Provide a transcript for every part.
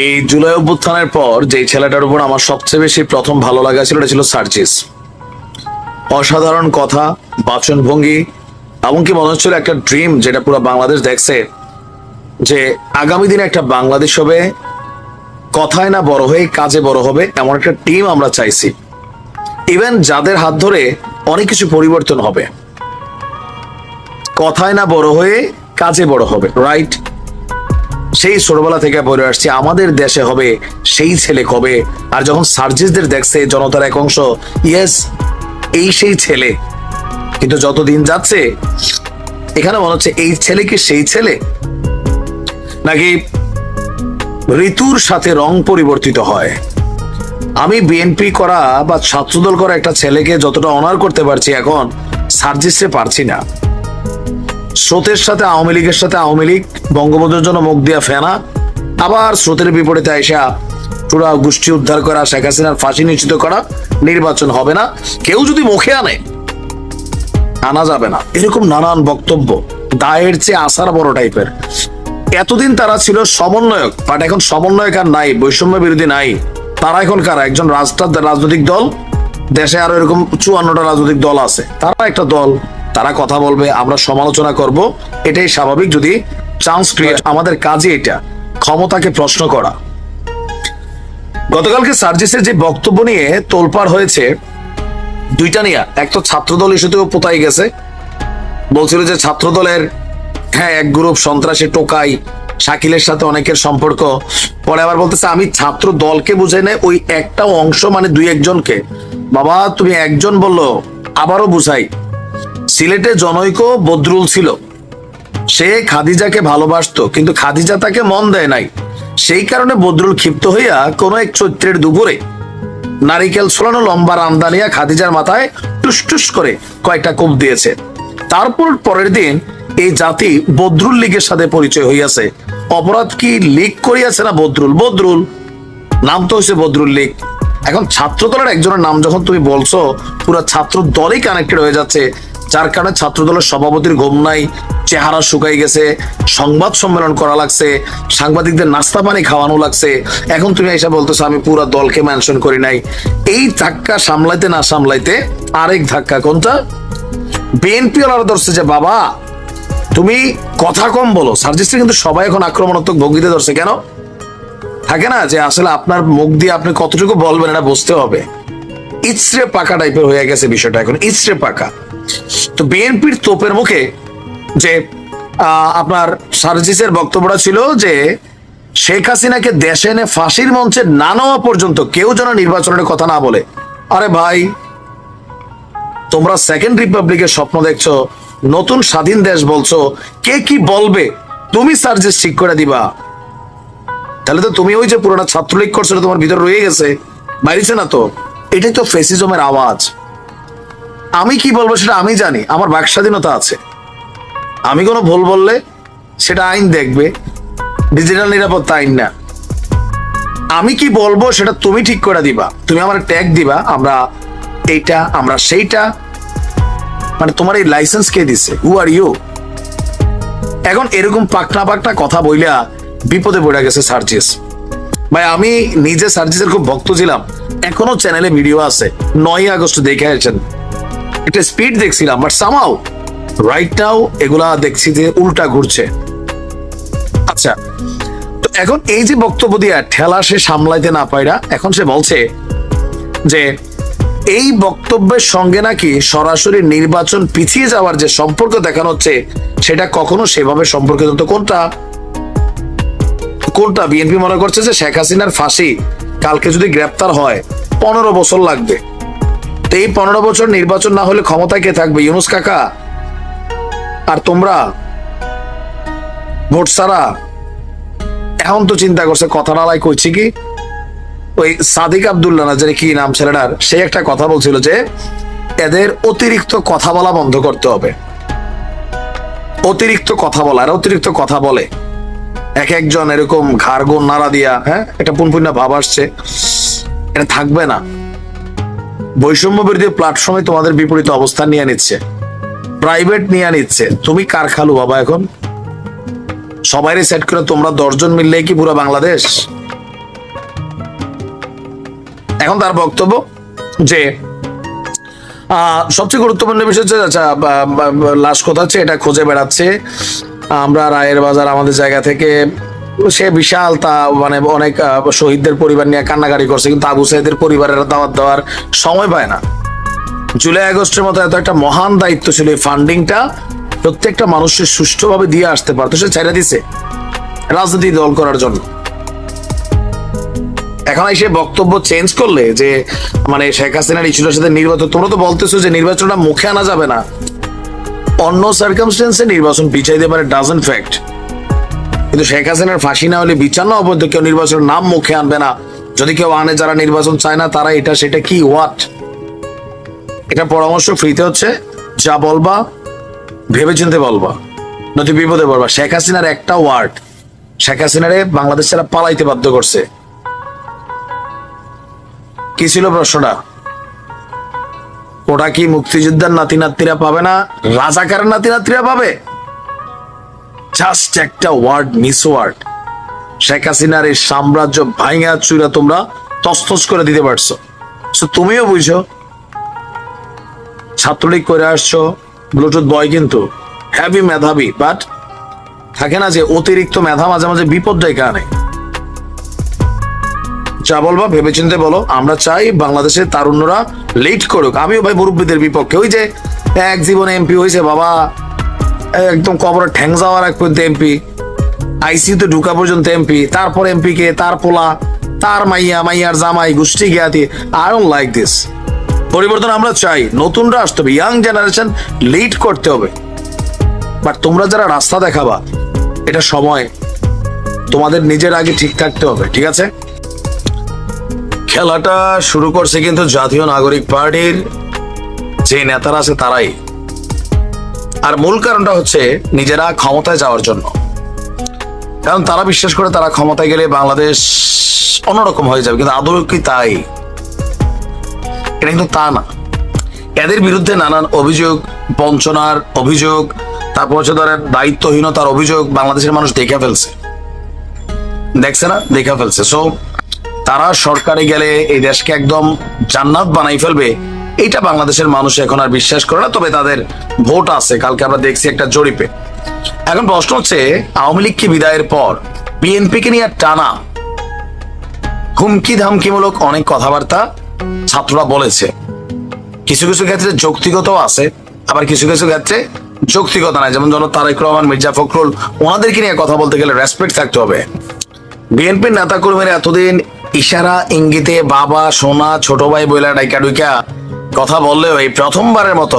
এই জুলাই অভ্যুত্থানের পর যে ছেলেটার উপর আমার সবচেয়ে বেশি প্রথম ভালো লাগা ছিল এটা ছিল সার্জিস। অসাধারণ কথা, বাচনভঙ্গি, এমনকি মনে হচ্ছিল একটা ড্রিম যেটা পুরো বাংলাদেশ দেখছে, যে আগামী দিনে একটা বাংলাদেশ হবে কথায় না বড় হয়ে কাজে বড় হবে, এমন একটা টিম আমরা চাইছি। ইভেন যাদের হাত ধরে অনেক কিছু পরিবর্তন হবে, কথায় না বড় হয়ে কাজে বড় হবে, রাইট? সেই ছোটবেলা থেকে পড়ে আসছি আমাদের দেশে হবে সেই ছেলে কবে। আর যখন সার্জিসদের দেখছে জনতার এক অংশ, ইয়েস এই সেই ছেলে। কিন্তু যত দিন যাচ্ছে এখানে মনে হচ্ছে এই ছেলে কি সেই ছেলে, নাকি ঋতুর সাথে রং পরিবর্তিত হয়। আমি বিএনপি করা বা ছাত্রদল করা একটা ছেলেকে যতটা অনার করতে পারছি, এখন সার্জিসে পারছি না। স্রোতের সাথে আওয়ামী লীগের সাথে আওয়ামী লীগ, বঙ্গবন্ধুর জন্য মুখ দিয়া ফেনা, আবার স্রোতের বিপরীতে আইসা পুরা গোষ্ঠী উদ্ধার করা, শেখ হাসিনার ফাঁসি নিশ্চিত করা, নির্বাচন হবে না, কেউ যদি মুখে আনা যাবে না, এরকম নানান বক্তব্য, দায়ের চেয়ে আসার বড় টাইপের। এতদিন তারা ছিল সমন্বয়ক, বাট এখন সমন্বয়ক আর নাই, বৈষম্য বিরোধী নাই। তারা এখন কারা? একজন রাজনৈতিক দল, দেশে আরো এরকম 54টা রাজনৈতিক দল আছে, তারা একটা দল, তারা কথা বলবে, আমরা সমালোচনা করব, এটাই স্বাভাবিক যদি চান্স ক্রিয়েট। আমাদের কাজে এটা, ক্ষমতাকে প্রশ্ন করা। গতকালকে সার্জিসের যে বক্তব্য নিয়ে তোলপাড় হয়েছে দুইটা নিয়ে, এক তো ছাত্রদল ইস্যুতেও পোতাই গেছে, বলছিল যে ছাত্রদলের এক গ্রুপ সন্ত্রাসী টোকাই, শাকিলের সাথে অনেকের সম্পর্ক। পরে আবার বলতেছে আমি ছাত্র দলকে বুঝাই না, ওই একটা অংশ মানে দুই একজনকে। বাবা তুমি একজন বললো, আবারও বুঝাই, সিলেটে জনৈক বদরুল ছিল, সে খাদিজাকে ভালোবাসতো, কিন্তু খাদিজা তাকে মন দেয় নাই। সেই কারণে বদরুল ক্ষিপ্ত হইয়া কোন এক চৈত্রের দুপুরে নারিকেল ছড়ানো লম্বা রান্দা নিয়ে খাদিজার মাথায় টুস করে কয়েকটা কোপ দিয়েছে। তারপর পরের দিন এই জাতি বদরুল লীগের সাথে পরিচয় হইয়াছে। অপরাধ কি লীগ করিয়াছে না বদরুল? বদরুল নাম তো হয়েছে বদরুল লীগ। এখন ছাত্র দলের একজনের নাম যখন তুমি বলছো, পুরো ছাত্র দলই কানেক্টেড হয়ে যাচ্ছে, যার কারণে ছাত্র দলের সভাপতির ঘুম নাই, চেহারা শুকাই গেছে, সংবাদ সম্মেলন করা লাগছে, সাংবাদিকদের নাস্তা পানি খাওয়ানো লাগছে। এখন তুমি এসে বলতেছো আমি পুরো দলকে মেনশন করি নাই। এই ধাক্কা সামলাইতে না সামলাইতে আরেক ধাক্কা, কোনটা? বিএনপি ওরা ধরছে যে বাবা তুমি কথা কম বলো। সার্জিসটা কিন্তু সবাই এখন আক্রমণাত্মক ভঙ্গিতে ধরছে। কেন? থাকে না যে আসলে আপনার মুখ দিয়ে আপনি কতটুকু বলবেন এটা বুঝতে হবে। ইচড়ে পাকা টাইপের হয়ে গেছে বিষয়টা, এখন ইচড়ে পাকা। তো বিএনপির তোপের মুখে যে আপনার সার্জিসের বক্তব্যটা ছিল যে শেখ হাসিনাকে দেশে এনে ফাঁসির মঞ্চে না নেওয়া পর্যন্ত কেউ যেন নির্বাচনের কথা না বলে। আরে ভাই, তোমরা সেকেন্ড রিপাবলিকের স্বপ্ন দেখছো, নতুন স্বাধীন দেশ বলছো, কে কি বলবে তুমি সার্জিস ঠিক করে দিবা? তাহলে তো তুমি ওই যে পুরোটা ছাত্রলীগ করছো তোমার ভিতরে রয়ে গেছে, বাইরেছে না তো। এটাই তো ফেসিজমের আওয়াজ। আমি কি বলবো সেটা আমি জানি, আমার বাক স্বাধীনতা আছে। আমি কোনো ভুল বললে সেটা আইন দেখবে, ডিজিটাল নিরাপত্তা আইন না। আমি কি বলবো সেটা তুমি ঠিক করে দিবা, তুমি আমার ট্যাগ দিবা, আমরা এইটা আমরা সেইটা। মানে তোমার এই লাইসেন্স কে দিছে? হু আর ইউ? এখন এরকম পাকনা কথা বইলা বিপদে পড়ে গেছে সার্জিস ভাই। আমি নিজে সার্জিসের খুব ভক্ত ছিলাম, এখনো চ্যানেলে ভিডিও আছে, 9 আগস্ট দেখে আসছেন, একটা স্পিড দেখছিলাম, বাট সামহাউ রাইট নাও এগুলা দেখছি যে উল্টা ঘুরছে। আচ্ছা, তো এখন এই যে বক্তব্য দিয়া ঠেলা সে সামলাইতে না পাইরা, এখন সে বলছে যে এই বক্তব্যের সঙ্গে নাকি সরাসরি নির্বাচন পিছিয়ে যাওয়ার যে সম্পর্ক দেখানো হচ্ছে সেটা কখনো সেভাবে সম্পর্কিত। তো কোনটা? বিএনপি মনে করছে যে শেখ হাসিনার ফাঁসি কালকে যদি গ্রেপ্তার হয় 15 বছর লাগবে। তো এই 15 বছর নির্বাচন না হলে ক্ষমতায় কে থাকবে? ইউনূস কাকা আর তোমরা ভোট ছাড়া। এখন তো চিন্তা করছে কথা নালাই কইছি কি, ওই সাদিক আব্দুল্লাহ না জানি কি নাম ছেলেটার, সে একটা কথা বলছিল যে এদের অতিরিক্ত কথা বলা বন্ধ করতে হবে। অতিরিক্ত কথা বলা, আর অতিরিক্ত কথা বলে এক একজন এরকম ঘাড় গোন নাড়া দিয়া, এটা পুনপুন্না ভাব আসছে, এটা থাকবে না। বৈষম্য বিরোধী প্ল্যাটফর্মে তোমাদের বিপরীত অবস্থান নিয়ে নিচ্ছে, প্রাইভেট নিয়ে নিচ্ছে। তুমি কার খালু বাবা? এখন সবাইরে সেট করে তোমরা 10 জন মিললেই কি পুরো বাংলাদেশ? এখন তার বক্তব্য যে সবচেয়ে গুরুত্বপূর্ণ বিষয় হচ্ছে আচ্ছা লাশ কোথা হচ্ছে এটা খুঁজে বেড়াচ্ছে, আমরা রায়ের বাজার আমাদের জায়গা থেকে, সে বিশাল তা মানে অনেক শহীদদের পরিবার নিয়ে কান্নাকাটি করছে, কিন্তু আবু সাইদের পরিবারের দাওয়াত দেওয়ার সময় পায় না। জুলাই আগস্টের মতো এত একটা মহান দায়িত্ব ছিল, এই ফান্ডিংটা প্রত্যেকটা মানুষের সুষ্ঠুভাবে দিয়ে আসতে পারতো, সে ছেড়ে দিছে রাজনীতি দল করার জন্য। এখন এসে বক্তব্য চেঞ্জ করলে যে মানে শেখ হাসিনার ইস্যুটার সাথে নির্বাচন, তোমরা তো বলতেছো যে নির্বাচনটা মুখে আনা যাবে না, অন্য সার্কামস্টেন্সে নির্বাচন পিছাইতে পারে, ডাজন্ট ফ্যাক্ট। কিন্তু শেখ হাসিনার ফাঁসি না হলে বিচার না অবৈধ কেউ নির্বাচনের নাম মুখে আনবে না। যদি কেউ আনে যারা নির্বাচন চায় না তারা এটা সেটা কি হোয়াট, এটা পরামর্শ ফ্রিতে হচ্ছে, যা বলবা ভেবে চিন্তে বলবা, নয়তো বিপদে পড়বা। শেখ হাসিনার একটা ওয়ার্ড শেখ হাসিনারে বাংলাদেশ ছাড়া পালাইতে বাধ্য করছে। কি ছিল প্রশ্নটা? ওটা কি মুক্তিযোদ্ধার নাতি নাতিরা পাবে না, রাজাকারের নাতি নাতিরা পাবে? জাস্ট একটা ওয়ার্ড, মিস ওয়ার্ড, শেখ হাসিনার এই সাম্রাজ্য ভাঙা চুরা তোমরা তছনছ করে দিতে পারছো। তুমিও বুঝো, ছাত্রলীগ করে আসছো, ব্লুটুথ বয় কিন্তু হ্যাভি মেধাবী, বাট থাকে না যে অতিরিক্ত মেধা মাঝে মাঝে বিপদ ডেকে আনে। যা বলবা ভেবে চিন্তে বলো। আমরা চাই বাংলাদেশের তারুণ্যরা লিড করুক। আমিও ভাই মুরব্বীদের বিপক্ষে। ওই যে এক জীবনে এমপি হয়েছে বাবা, একদম কবরে ঠ্যাং যাওয়ার এক পর্যন্ত এমপি, আইসিইউতে ঢুকা পর্যন্ত এমপি, তারপর এমপি কে, তার পোলা, তার মাইয়া, মাইয়ার জামাই, গোষ্ঠী জ্ঞাতি। I don't like this. পরিবর্তন আমরা চাই, নতুনরা আসতে হবে, ইয়াং জেনারেশন লিড করতে হবে। বাট তোমরা যারা রাস্তা দেখাবা, এটা সময় তোমাদের নিজের আগে ঠিক থাকতে হবে, ঠিক আছে? খেলাটা শুরু করছে কিন্তু জাতীয় নাগরিক পার্টির যে নেতারা আছে তারাই। আর মূল কারণটা হচ্ছে নিজেরা ক্ষমতায় যাওয়ার জন্য। কারণ তারা বিশ্বাস করে তারা ক্ষমতায় গেলে বাংলাদেশ অন্যরকম হয়ে যাবে, কিন্তু আদৌ কি তাই? এটা কিন্তু তা না। এদের বিরুদ্ধে নানান অভিযোগ, বঞ্চনার অভিযোগ, তারপর হচ্ছে ধরেন দায়িত্বহীনতার অভিযোগ বাংলাদেশের মানুষ দেখে ফেলছে, দেখছে না, দেখে ফেলছে। সো তারা সরকারে গেলে এই দেশকে একদম জান্নাত বানাই ফেলবে, এইটা বাংলাদেশের মানুষ এখন আর বিশ্বাস করে না। তবে তাদের ভোট আছে, কালকে আমরা দেখছি একটা জরিপে। এখন প্রশ্ন হচ্ছে, আওয়ামী লীগকে বিদায়ের পর বিএনপিকে নিয়ে টানা হুমকি ধামকিমূলক অনেক কথাবার্তা ছাত্ররা বলেছে। কিছু কিছু ক্ষেত্রে যৌক্তিকত আছে, আবার কিছু কিছু ক্ষেত্রে যৌক্তিকত নাই। যেমন ধরো তারেক রহমান, মির্জা ফখরুল, ওনাদেরকে নিয়ে কথা বলতে গেলে রেসপেক্ট থাকতে হবে। বিএনপির নেতা কর্মীরা এতদিন ইশারা ইঙ্গিতে বাবা, সোনা, ছোট ভাই বইলা ডাইকা ডুইকা কথা বললেও এই প্রথমবারের মতো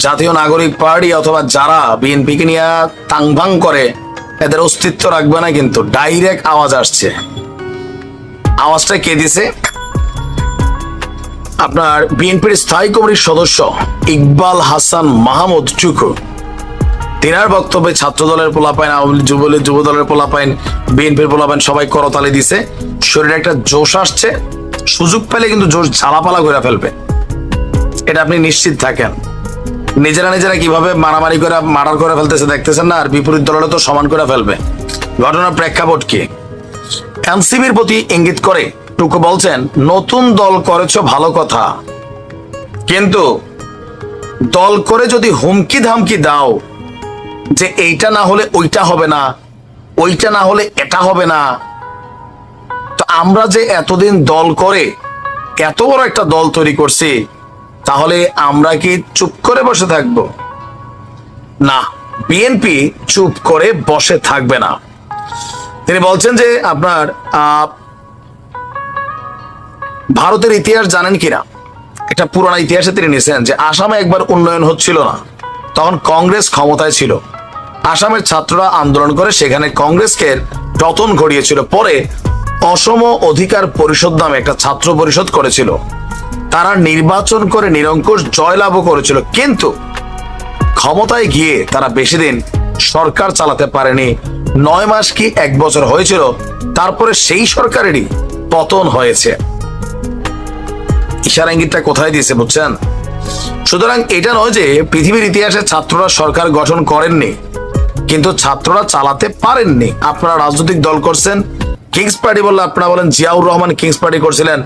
জাতীয় নাগরিক পার্টি অথবা যারা বিএনপিকে নিয়ে তাংভাং করে এদের অস্তিত্ব রাখবে না, কিন্তু ডাইরেক্ট আওয়াজ আসছে। আওয়াজটা কে দিছে? আপনার বিএনপির স্থায়ী কমিটির সদস্য ইকবাল হাসান মাহমুদ চুকু, তিনার বক্তব্যে ছাত্র দলের পোলাপাইন, আওয়ামী লীগ যুব দলের পোলাপাইন, বিএনপির পোলাপাইন সবাই করতালি দিছে। শরীরে একটা জোশ আসছে, সুযোগ পেলে কিন্তু জোশ ঝালাপালা করে ফেলবে, এটা আপনি নিশ্চিত থাকেন। নিজেরা নিজেরা কিভাবে মারামারি করে মার্ডার করে ফেলতেছে দেখতেছেন না, আর বিপরীত দলের তো সমান করে ফেলবে। ঘটনার প্রেক্ষাপট কি? এনসিবির প্রতি ইঙ্গিত করে টুকু বলছেন, নতুন দল করেছ ভালো কথা, কিন্তু দল করে যদি হুমকি ধামকি দাও যে এইটা না হলে ওইটা হবে না, ওইটা না হলে এটা হবে না, তো আমরা যে এতদিন দল করে এত বড় একটা দল তৈরি করছি, তাহলে আমরা কি চুপ করে বসে থাকব? না, বিএনপি চুপ করে বসে থাকবে না। তিনি বলছেন যে আপনার ভারতের ইতিহাস জানেন কিনা, একটা পুরানো ইতিহাসে তিনি নিয়েছেন যে আসামে একবার উন্নয়ন হচ্ছিল না, তখন কংগ্রেস ক্ষমতায় ছিল। আসামের ছাত্ররা আন্দোলন করে সেখানে কংগ্রেসকে পতন ঘটিয়েছিল। পরে অসম অধিকার পরিষদ নামে একটা ছাত্র পরিষদ করেছিল, তারা নির্বাচন করে নিরঙ্কুশ জয়লাভও করেছিল, কিন্তু ক্ষমতায় গিয়ে তারা বেশি দিন সরকার চালাতে পারেনি। 9 মাস কি 1 বছর হয়েছিল, তারপরে সেই সরকারেরই পতন হয়েছে। ইশারা ইঙ্গিতটা কোথায় দিয়েছে বুঝছেন? সুতরাং এটা নয় যে পৃথিবীর ইতিহাসে ছাত্ররা সরকার গঠন করেননি, কিন্তু ছাত্ররা চালাতে পারেননি। আপনারা রাজনৈতিক দল করছেন, কিংস পার্টি বললে আপনারা বলেন জিয়াউর রহমান কিংস পার্টি করছিলেন,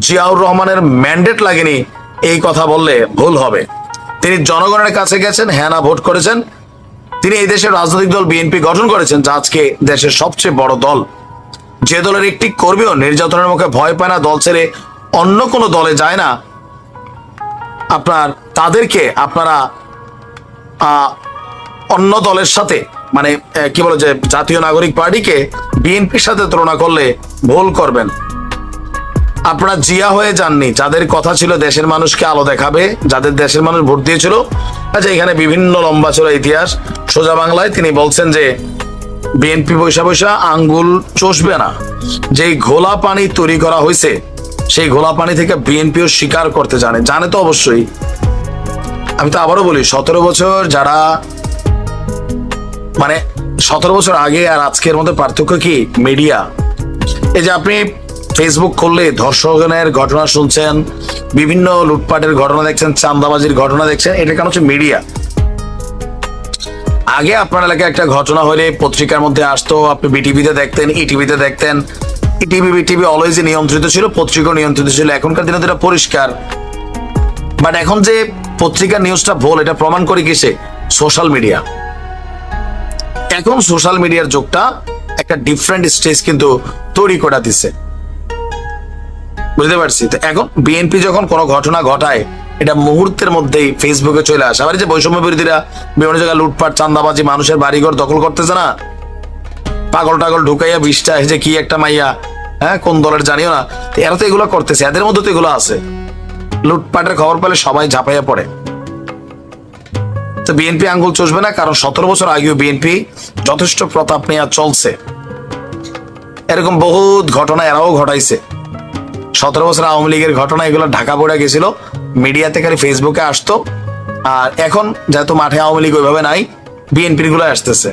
জিয়াউর রহমানের ম্যান্ডেট লাগেনি, এই কথা বললে ভুল হবে। তিনি জনগণের কাছে গেছেন, হ্যাঁ না ভোট করেছেন। তিনি এই দেশের রাজনৈতিক দল বিএনপি গঠন করেছেন, যা আজকে দেশের সবচেয়ে বড় দল। যে দলের একটি কর্মীও নির্যাতনের মুখে ভয় পায় না, দল ছেড়ে অন্য কোনো দলে যায় না, তাদেরকে আপনারা অন্য দলের সাথে মানে কি বলে যে জাতীয় নাগরিক পার্টিকে বিএনপির সাথে তুলনা করলে ভুল করবেন। আপনারা জিয়া হয়ে যাননি, যাদের কথা ছিল দেশের মানুষকে আলো দেখাবে, যাদের দেশের মানুষ ভোট দিয়েছিল। আচ্ছা, এখানে বিভিন্ন লম্বা ছিল ইতিহাস। সোজা বাংলায় তিনি বলছেন যে বিএনপি পয়সা পয়সা আঙ্গুল চষবে না। যেই ঘোলা পানি তৈরি করা হয়েছে, সেই ঘোলা পানি থেকে বিএনপিও স্বীকার করতে জানে তো অবশ্যই। আমি তো আবারও বলি, 17 বছর যারা মানে 17 বছর আগে আর আজকের মধ্যে পার্থক্য কি? মিডিয়া। এই যে আপনি ফেসবুক খুললে ধর্ষণের ঘটনা শুনছেন, বিভিন্ন লুটপাটের ঘটনা দেখছেন, চাঁদাবাজির ঘটনা দেখছেন, এটা কেন হচ্ছে মিডিয়া। আগে আপনার এলাকায় একটা ঘটনা হলে পত্রিকার মধ্যে আসতো, আপনি বিটিভিতে দেখতেন, ইটিভিতে দেখতেন। ইটিভি বিটিভি অলওয়েজ নিয়ন্ত্রিত ছিল, পত্রিকা নিয়ন্ত্রিত ছিল। এখনকার দিনে এটা পরিষ্কার। বাট এখন যে পত্রিকার নিউজটা ভুল, এটা প্রমাণ করে কিসে? Social media. এখন সোশ্যাল মিডিয়ার যুগটা একটা ডিফারেন্ট স্টেজ কিন্তু তৈরি করে দিচ্ছে, বুঝতে পারছি। তো এখন বিএনপি যখন কোনো ঘটনা ঘটায়, এটা মুহূর্তের মধ্যেই ফেসবুকে চলে আসে। আবার যে বৈষম্য বিরোধীরা বিভিন্ন জায়গায় লুটপাট, চাঁদাবাজি, মানুষের বাড়িঘর দখল করতেছে না, পাগল টাগল ঢুকাইয়া 20টা যে কি একটা মাইয়া, হ্যাঁ কোন দলের জানিও না, এরা তো এগুলো করতেছে, এদের মধ্যে তো এগুলো আছে। লুটপাটের খবর পেলে সবাই ঝাঁপাইয়া পড়ে। তো বিএনপি আঙ্গুল চষবে না, কারণ 17 বছর আগেও বিএনপি যথেষ্ট প্রতাপ নিয়ে চলছে। এরকম বহুত ঘটনা এরাও ঘটাইছে। 17 বছর আওয়ামী লীগের ঘটনা, এগুলো ঢাকা পড়ে গেছিল, মিডিয়াতে খালি ফেসবুকে আসতো। আর এখন যেহেতু মাঠে আওয়ামী লীগ ওইভাবে নাই, বিএনপির গুলো আসতেছে।